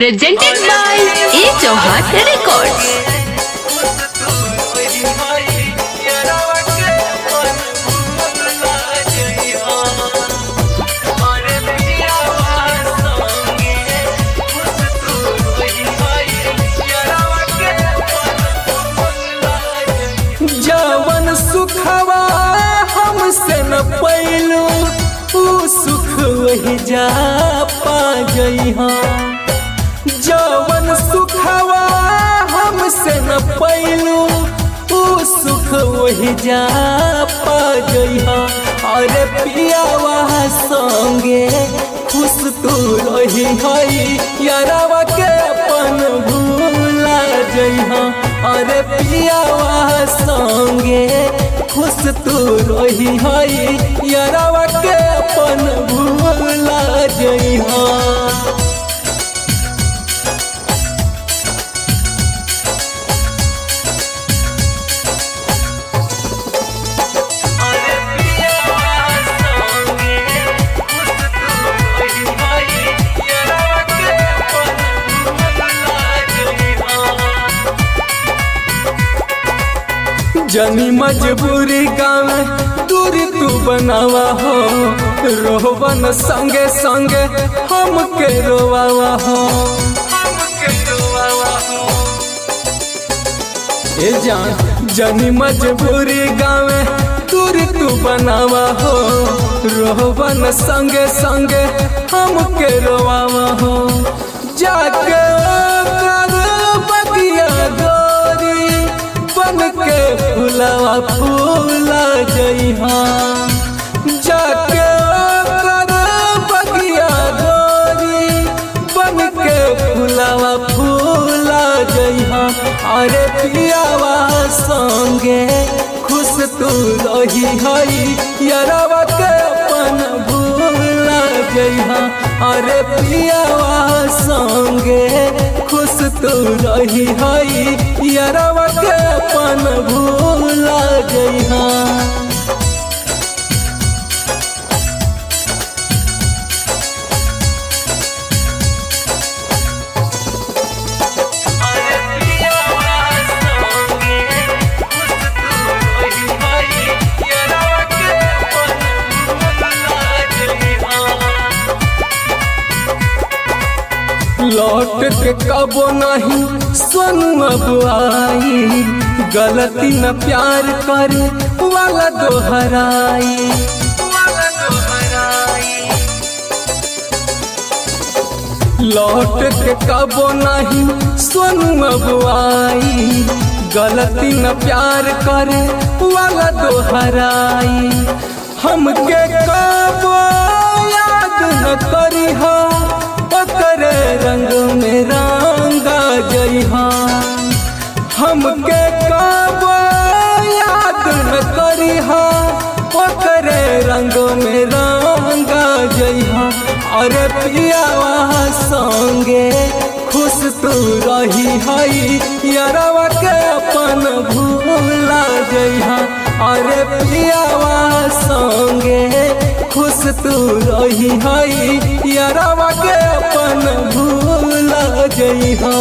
Presented by A. Chauhan Records. जवन सुखवा हमसे न पैलू ऊ सुख वही जा पा जइहा। जवन सुखवा हमसे न पैलू ऊ सुख वही जा पा जइहा। अरे पियावा संगे खुश तू रही हई यारावा के अपन भूला जइहा। अरे पियावा संगे खुश तू रही हई यारावा के अपन भूला जइहा। जनी मजबूरी गाँव दूरी तू बनावा हो। रोहबन संगे संगे हमके रोवावा हो। ए जान जनी मजबूरी गाँव दूरी तू बनावा हो। रोहबन संगे संगे हमके रोवावा हो। जाके बगिया गोरी बन के फुलावा फूला जइहा। जाके कर बगिया गोरी बन के फुलावा फूला जइहा। अरे पियावा संगे खुश तू रही हई यारावा के अपन भूला जइहा। अरे पियावा संगे खुश तू रही हई यारावा के अपन भूला जइहा। लौट के कबो नहीं सोनू अब आई। गलती न प्यार करे वाला दोहराई। लौट के कबो नहीं सोनू अब आई। गलती न प्यार करे वाला दोहराई। हमके कबो याद न करी हो करे रंग में रंगा जइहा। हमके कबो याद न करिहा करे रंग में रंगा जइहा। अरे पियावा संगे खुश तू रही हई यारावा के अपन भूला जइहा। अरे पियावा संगे खुश तू रही हई यारावा के अपन भूला जइहा।